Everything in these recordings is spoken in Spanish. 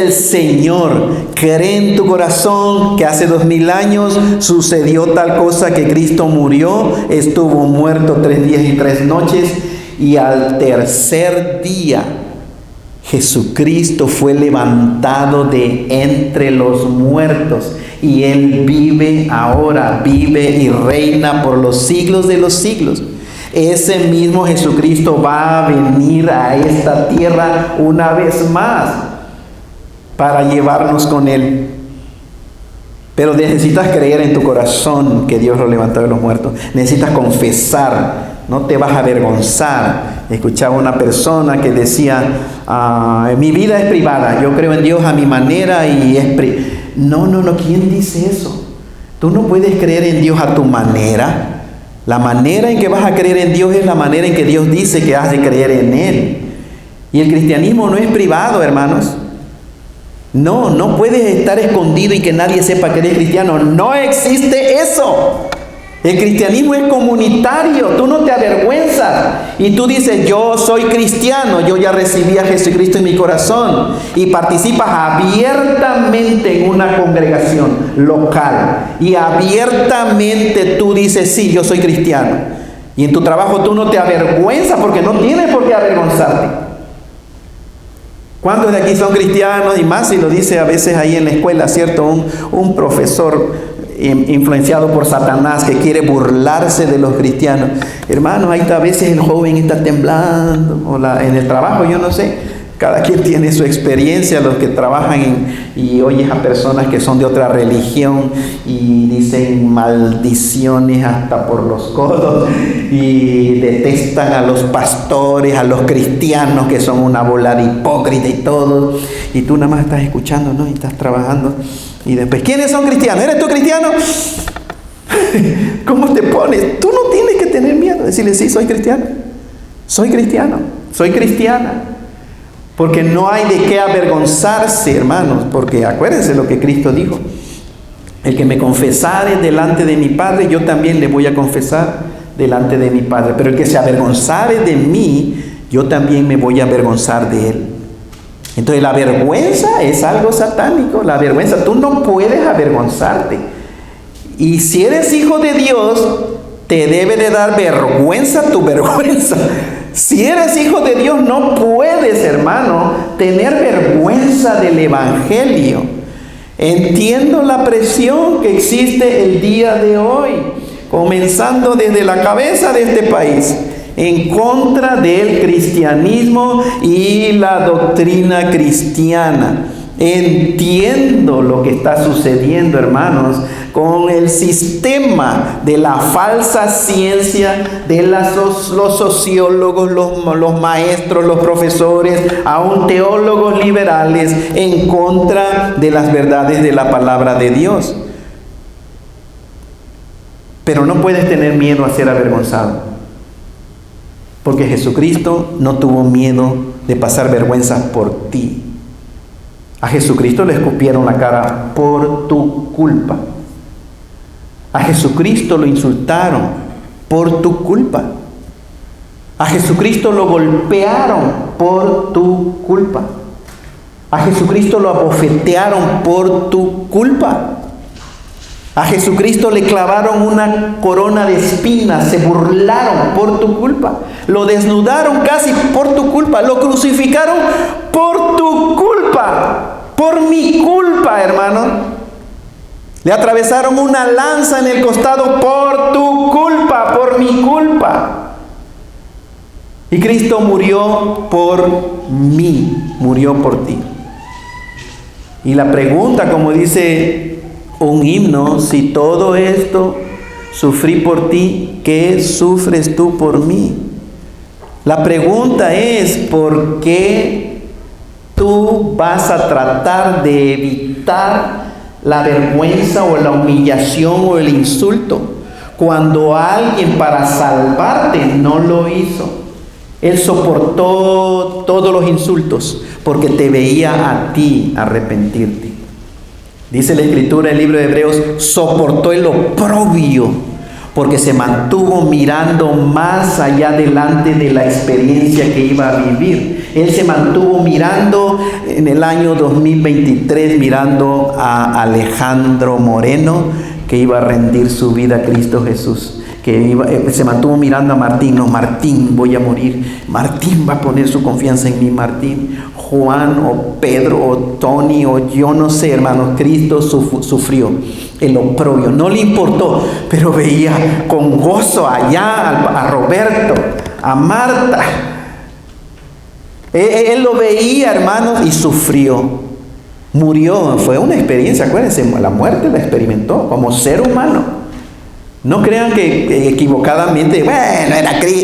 el Señor. Cree en tu corazón que hace 2000 años sucedió tal cosa, que Cristo murió, estuvo muerto 3 días y 3 noches, y al tercer día Jesucristo fue levantado de entre los muertos, y Él vive ahora, vive y reina por los siglos de los siglos. Ese mismo Jesucristo va a venir a esta tierra una vez más para llevarnos con Él. Pero necesitas creer en tu corazón que Dios lo levantó de los muertos. Necesitas confesar. No te vas a avergonzar. Escuchaba una persona que decía, mi vida es privada, yo creo en Dios a mi manera y es No, ¿quién dice eso? Tú no puedes creer en Dios a tu manera. La manera en que vas a creer en Dios es la manera en que Dios dice que has de creer en Él. Y el cristianismo no es privado, hermanos. No puedes estar escondido y que nadie sepa que eres cristiano. No existe eso. El cristianismo es comunitario. Tú no te avergüenzas y tú dices, yo soy cristiano, yo ya recibí a Jesucristo en mi corazón, y participas abiertamente en una congregación local, y abiertamente tú dices, sí, yo soy cristiano. Y en tu trabajo tú no te avergüenzas, porque no tienes por qué avergonzarte. ¿Cuántos de aquí son cristianos? Y más si lo dice a veces ahí en la escuela, ¿cierto? Un profesor influenciado por Satanás que quiere burlarse de los cristianos. Hermanos, ahí a veces el joven está temblando, o en el trabajo, yo no sé, cada quien tiene su experiencia. Los que trabajan y oyes a personas que son de otra religión y dicen maldiciones hasta por los codos, y detestan a los pastores, a los cristianos, que son una bola de hipócrita y todo, y tú nada más estás escuchando, ¿no? Y estás trabajando. Y después, ¿quiénes son cristianos? ¿Eres tú cristiano? ¿Cómo te pones? Tú no tienes que tener miedo. Decirle, sí, soy cristiano. Soy cristiano. Soy cristiana. Porque no hay de qué avergonzarse, hermanos. Porque acuérdense lo que Cristo dijo. El que me confesare delante de mi Padre, yo también le voy a confesar delante de mi Padre. Pero el que se avergonzare de mí, yo también me voy a avergonzar de él. Entonces la vergüenza es algo satánico. La vergüenza, tú no puedes avergonzarte. Y si eres hijo de Dios, te debe de dar vergüenza tu vergüenza. Si eres hijo de Dios, no puedes, hermano, tener vergüenza del Evangelio. Entiendo la presión que existe el día de hoy, comenzando desde la cabeza de este país, en contra del cristianismo y la doctrina cristiana. Entiendo lo que está sucediendo, hermanos, con el sistema de la falsa ciencia de los sociólogos, los maestros, los profesores, aún teólogos liberales, en contra de las verdades de la palabra de Dios. Pero no puedes tener miedo a ser avergonzado, porque Jesucristo no tuvo miedo de pasar vergüenza por ti. A Jesucristo le escupieron la cara por tu culpa. A Jesucristo lo insultaron por tu culpa. A Jesucristo lo golpearon por tu culpa. A Jesucristo lo abofetearon por tu culpa. A Jesucristo le clavaron una corona de espinas, se burlaron por tu culpa. Lo desnudaron casi por tu culpa. Lo crucificaron por tu culpa. Por mi culpa, hermano. Le atravesaron una lanza en el costado por tu culpa, por mi culpa. Y Cristo murió por mí, murió por ti. Y la pregunta, como dice un himno, si todo esto sufrí por ti, ¿qué sufres tú por mí? La pregunta es, ¿por qué tú vas a tratar de evitar la vergüenza o la humillación o el insulto cuando alguien para salvarte no lo hizo? Él soportó todos los insultos porque te veía a ti arrepentirte. Dice la Escritura en el libro de Hebreos, soportó el oprobio porque se mantuvo mirando más allá delante de la experiencia que iba a vivir. Él se mantuvo mirando en el año 2023, mirando a Alejandro Moreno, que iba a rendir su vida a Cristo Jesús. Se mantuvo mirando a Martín. No, Martín, voy a morir. Martín va a poner su confianza en mí, Martín. Juan o Pedro o Tony o yo no sé, hermanos. Cristo sufrió el oprobio. No le importó, pero veía con gozo allá a Roberto, a Marta. Él lo veía, hermanos, y sufrió. Murió. Fue una experiencia, acuérdense, la muerte la experimentó como ser humano. No crean que equivocadamente, bueno,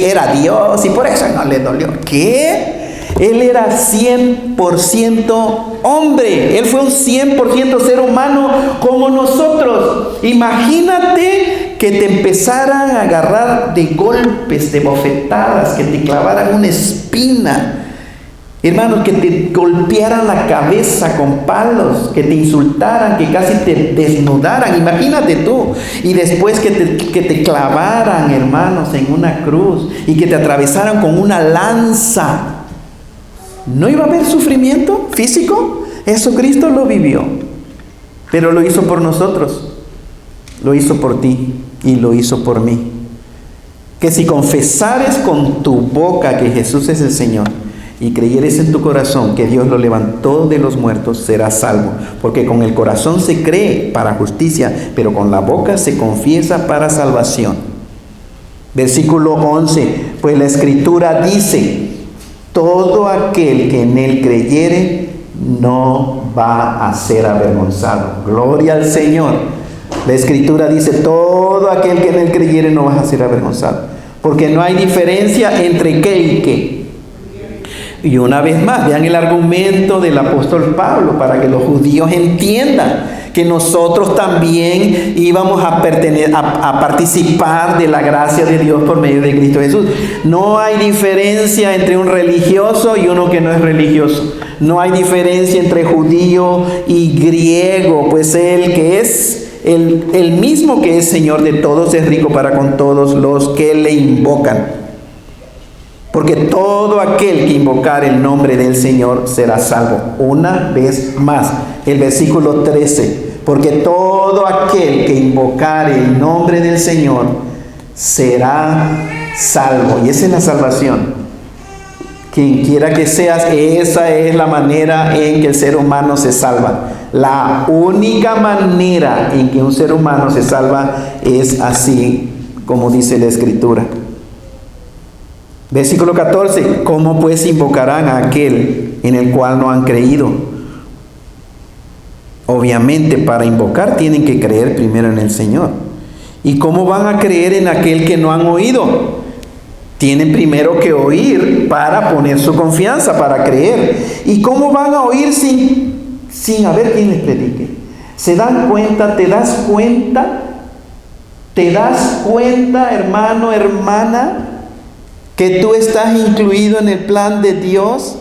era Dios y por eso no le dolió. ¿Qué? Él era 100% hombre. Él fue un 100% ser humano como nosotros. Imagínate que te empezaran a agarrar de golpes, de bofetadas, que te clavaran una espina. Hermanos, que te golpearan la cabeza con palos, que te insultaran, que casi te desnudaran. Imagínate tú. Y después que te clavaran, hermanos, en una cruz y que te atravesaran con una lanza. ¿No iba a haber sufrimiento físico? Jesucristo lo vivió, pero lo hizo por nosotros. Lo hizo por ti y lo hizo por mí. Que si confesares con tu boca que Jesús es el Señor y creyeres en tu corazón que Dios lo levantó de los muertos, serás salvo. Porque con el corazón se cree para justicia, pero con la boca se confiesa para salvación. Versículo 11. Pues la Escritura dice: todo aquel que en él creyere no va a ser avergonzado. Gloria al Señor. La Escritura dice: todo aquel que en él creyere no va a ser avergonzado. Porque no hay diferencia entre qué y qué. Y una vez más, vean el argumento del apóstol Pablo para que los judíos entiendan que nosotros también íbamos a participar de la gracia de Dios por medio de Cristo Jesús. No hay diferencia entre un religioso y uno que no es religioso. No hay diferencia entre judío y griego, pues el que es el mismo que es Señor de todos es rico para con todos los que le invocan. Porque todo aquel que invocar el nombre del Señor será salvo. Una vez más, el versículo 13. Porque todo aquel que invocar el nombre del Señor será salvo. Y esa es la salvación. Quien quiera que seas, esa es la manera en que el ser humano se salva. La única manera en que un ser humano se salva es así, como dice la Escritura. Versículo 14. ¿Cómo pues invocarán a aquel en el cual no han creído? Obviamente, para invocar tienen que creer primero en el Señor. ¿Y cómo van a creer en aquel que no han oído? Tienen primero que oír para poner su confianza, para creer. ¿Y cómo van a oír sin haber quien les predique? ¿Se dan cuenta? ¿Te das cuenta? ¿Te das cuenta, hermano, hermana, que tú estás incluido en el plan de Dios?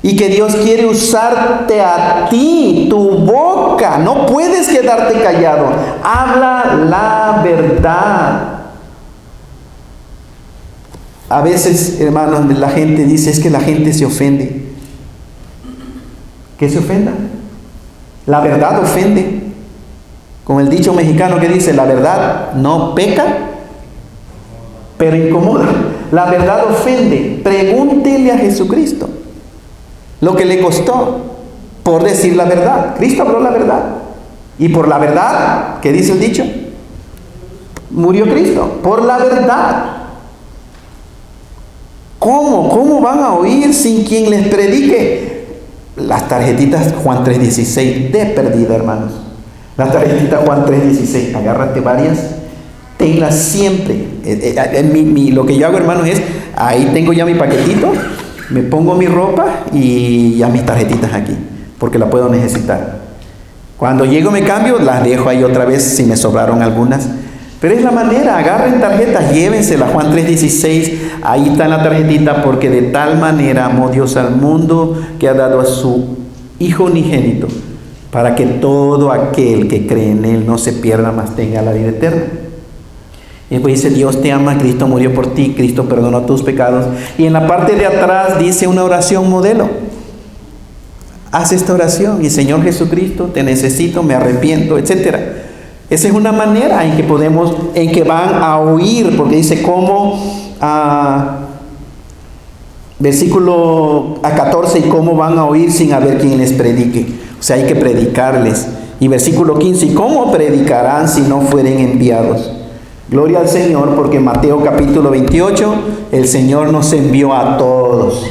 Y que Dios quiere usarte a ti, tu boca. No puedes quedarte callado. Habla la verdad. A veces, hermanos, la gente dice, es que la gente se ofende. ¿Qué se ofenda? La verdad ofende. Con el dicho mexicano que dice, la verdad no peca, pero incomoda. La verdad ofende. Pregúntele a Jesucristo lo que le costó por decir la verdad. Cristo habló la verdad. Y por la verdad, ¿qué dice el dicho? Murió Cristo. Por la verdad. ¿Cómo? ¿Cómo van a oír sin quien les predique? Las tarjetitas Juan 3:16 de perdida, hermanos. Las tarjetitas Juan 3:16. Agárrate varias. Tenlas siempre. Lo que yo hago, hermanos, es, ahí tengo ya mi paquetito, me pongo mi ropa y ya mis tarjetitas aquí, porque la puedo necesitar. Cuando llego me cambio, las dejo ahí otra vez si me sobraron algunas. Pero es la manera, agarren tarjetas, llévenselas. Juan 3:16, ahí está la tarjetita, porque de tal manera amó Dios al mundo que ha dado a su Hijo unigénito, para que todo aquel que cree en Él no se pierda, mas tenga la vida eterna. Y después dice, Dios te ama, Cristo murió por ti, Cristo perdonó tus pecados. Y en la parte de atrás dice una oración modelo. Haz esta oración y Señor Jesucristo, te necesito, me arrepiento, etc. Esa es una manera en que van a oír, porque dice versículo 14, y cómo van a oír sin haber quien les predique. O sea, hay que predicarles. Y versículo 15, ¿y cómo predicarán si no fueren enviados? Gloria al Señor, porque en Mateo capítulo 28, el Señor nos envió a todos.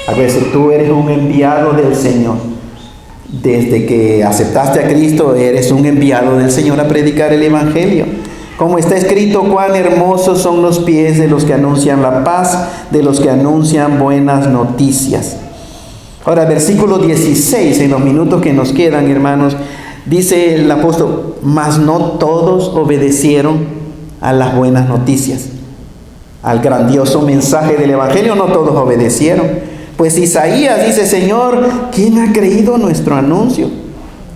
A veces tú eres un enviado del Señor. Desde que aceptaste a Cristo, eres un enviado del Señor a predicar el Evangelio. Como está escrito, cuán hermosos son los pies de los que anuncian la paz, de los que anuncian buenas noticias. Ahora, versículo 16, en los minutos que nos quedan, hermanos, dice el apóstol, mas no todos obedecieron a las buenas noticias, al grandioso mensaje del Evangelio. No todos obedecieron. Pues Isaías dice, Señor, ¿quién ha creído nuestro anuncio?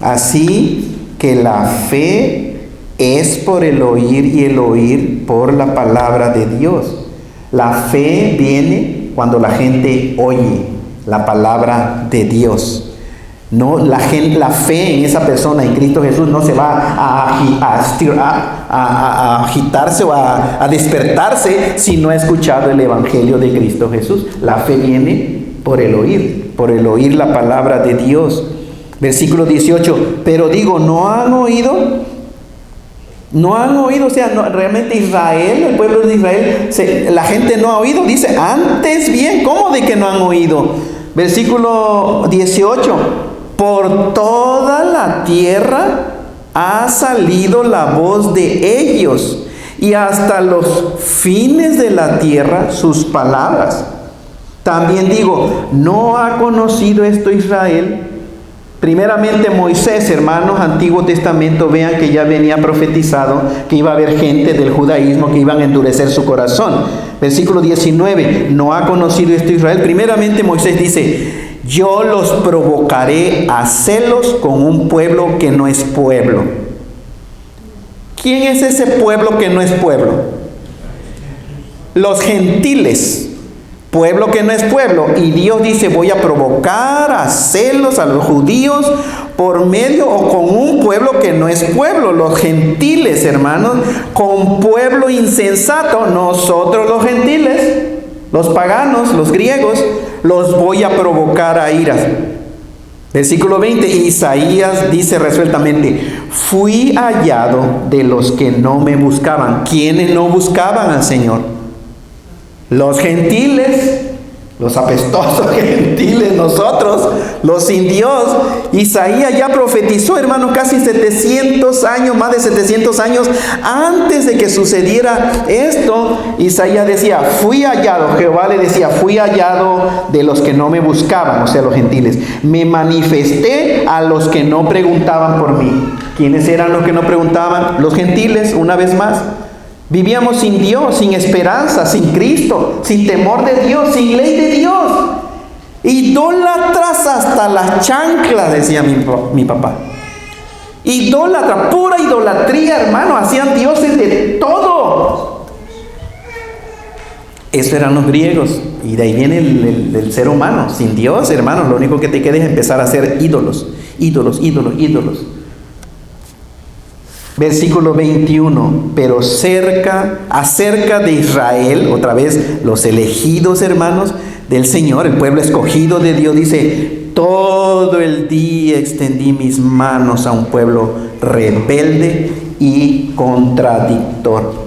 Así que la fe es por el oír y el oír por la palabra de Dios. La fe viene cuando la gente oye la palabra de Dios. No, la fe en esa persona, en Cristo Jesús, no se va a agitarse o a despertarse si no ha escuchado el Evangelio de Cristo Jesús. La fe viene por el oír la palabra de Dios. Versículo 18, pero digo, ¿no han oído? O sea, realmente Israel, el pueblo de Israel, la gente no ha oído. Dice, antes bien, ¿cómo de que no han oído? Versículo 18, por toda la tierra ha salido la voz de ellos, y hasta los fines de la tierra sus palabras. También digo, ¿no ha conocido esto Israel? Primeramente Moisés, hermanos, Antiguo Testamento, vean que ya venía profetizado que iba a haber gente del judaísmo que iban a endurecer su corazón. Versículo 19, ¿no ha conocido esto Israel? Primeramente Moisés dice, yo los provocaré a celos con un pueblo que no es pueblo. ¿Quién es ese pueblo que no es pueblo? Los gentiles. Pueblo que no es pueblo. Y Dios dice, voy a provocar a celos a los judíos por medio o con un pueblo que no es pueblo. Los gentiles, hermanos, con pueblo insensato. Nosotros los gentiles, los paganos, los griegos, los voy a provocar a iras. Versículo 20, Isaías dice resueltamente, fui hallado de los que no me buscaban. ¿Quiénes no buscaban al Señor? Los gentiles, los apestosos gentiles, nosotros, los sin Dios. Isaías ya profetizó, hermanos, casi 700 años, más de 700 años antes de que sucediera esto. Isaías decía, fui hallado, Jehová le decía, fui hallado de los que no me buscaban, o sea, los gentiles. Me manifesté a los que no preguntaban por mí. ¿Quiénes eran los que no preguntaban? Los gentiles, una vez más. Vivíamos sin Dios, sin esperanza, sin Cristo, sin temor de Dios, sin ley de Dios. Idólatras hasta las chanclas, decía mi papá. Idólatra, pura idolatría, hermano. Hacían dioses de todo. Eso eran los griegos. Y de ahí viene el ser humano. Sin Dios, hermano, lo único que te queda es empezar a hacer ídolos. Ídolos. Versículo 21, pero acerca de Israel, otra vez los elegidos, hermanos, del Señor, el pueblo escogido de Dios, dice, todo el día extendí mis manos a un pueblo rebelde y contradictor.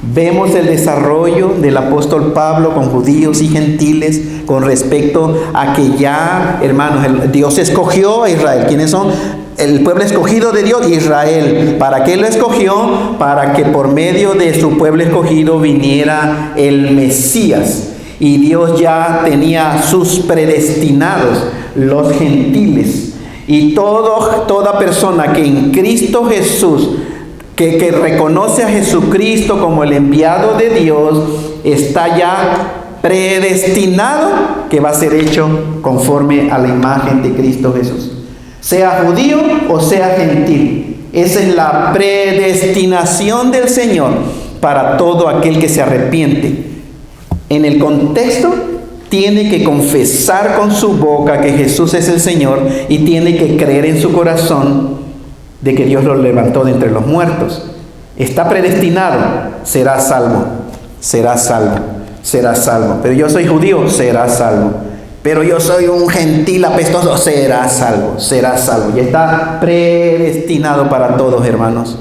Vemos el desarrollo del apóstol Pablo con judíos y gentiles con respecto a que ya, hermanos, Dios escogió a Israel. ¿Quiénes son? El pueblo escogido de Dios, Israel. ¿Para qué lo escogió? Para que por medio de su pueblo escogido viniera el Mesías. Y Dios ya tenía sus predestinados, los gentiles. Y toda persona que en Cristo Jesús, que reconoce a Jesucristo como el enviado de Dios, está ya predestinado que va a ser hecho conforme a la imagen de Cristo Jesús. Sea judío o sea gentil. Esa es la predestinación del Señor. para todo aquel que se arrepiente. En el contexto, tiene que confesar con su boca que Jesús es el Señor y tiene que creer en su corazón de que Dios lo levantó de entre los muertos. Está predestinado, será salvo, será salvo, será salvo. Pero yo soy judío, será salvo. Pero yo soy un gentil apestoso, será salvo, será salvo. Y está predestinado para todos, hermanos.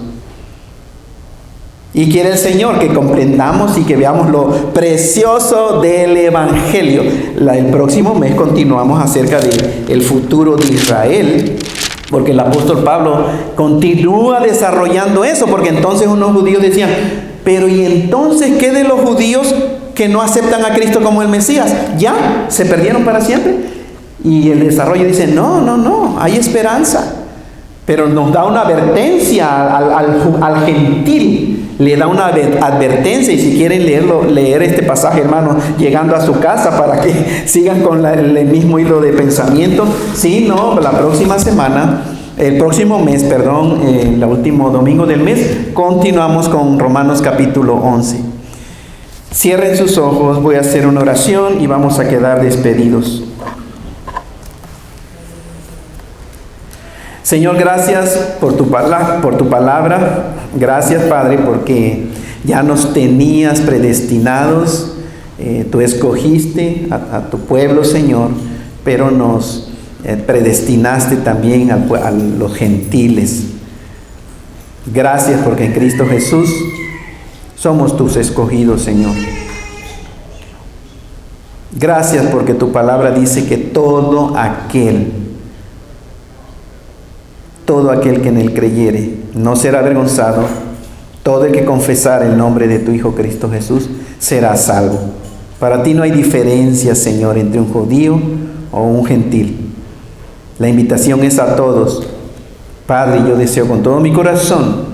Y quiere el Señor que comprendamos y que veamos lo precioso del Evangelio. El próximo mes continuamos acerca del futuro de Israel, porque el apóstol Pablo continúa desarrollando eso, porque entonces unos judíos decían, pero ¿y entonces qué de los judíos que no aceptan a Cristo como el Mesías? ¿Ya? ¿Se perdieron para siempre? Y el desarrollo dice, no, hay esperanza. Pero nos da una advertencia al gentil. Le da una advertencia, y si quieren leer este pasaje, hermanos, llegando a su casa para que sigan con el mismo hilo de pensamiento. Si no, la próxima semana, el próximo mes, el último domingo del mes, continuamos con Romanos capítulo 11. Cierren sus ojos, voy a hacer una oración y vamos a quedar despedidos. Señor, gracias por tu palabra. Gracias, Padre, porque ya nos tenías predestinados. Tú escogiste a tu pueblo, Señor, pero nos predestinaste también a los gentiles. Gracias porque en Cristo Jesús somos tus escogidos, Señor. Gracias porque tu palabra dice que todo aquel que en él creyere no será avergonzado. Todo el que confesar el nombre de tu Hijo Cristo Jesús será salvo. Para ti no hay diferencia, Señor, entre un judío o un gentil. La invitación es a todos. Padre, yo deseo con todo mi corazón,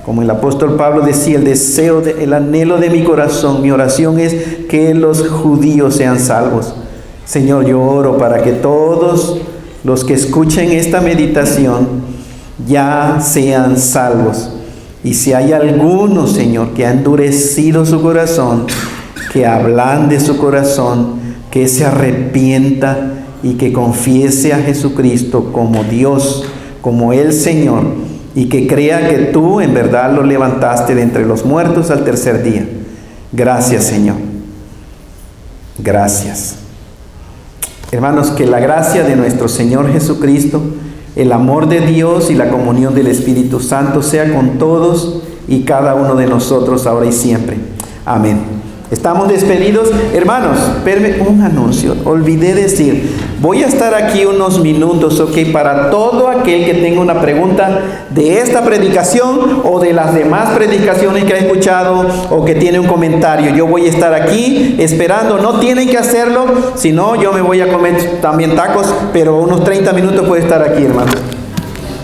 como el apóstol Pablo decía, el anhelo de mi corazón, mi oración es que los judíos sean salvos. Señor, yo oro para que todos los que escuchen esta meditación ya sean salvos. Y si hay alguno, Señor, que ha endurecido su corazón, que ablande su corazón, que se arrepienta y que confiese a Jesucristo como Dios, como el Señor, y que crea que tú en verdad lo levantaste de entre los muertos al tercer día. Gracias, Señor. Gracias. Hermanos, que la gracia de nuestro Señor Jesucristo, el amor de Dios y la comunión del Espíritu Santo sea con todos y cada uno de nosotros ahora y siempre. Amén. Estamos despedidos. Hermanos, un anuncio. Olvidé decir, voy a estar aquí unos minutos, para todo aquel que tenga una pregunta de esta predicación o de las demás predicaciones que ha escuchado o que tiene un comentario. Yo voy a estar aquí esperando. No tienen que hacerlo, si no yo me voy a comer también tacos, pero unos 30 minutos puede estar aquí, hermano.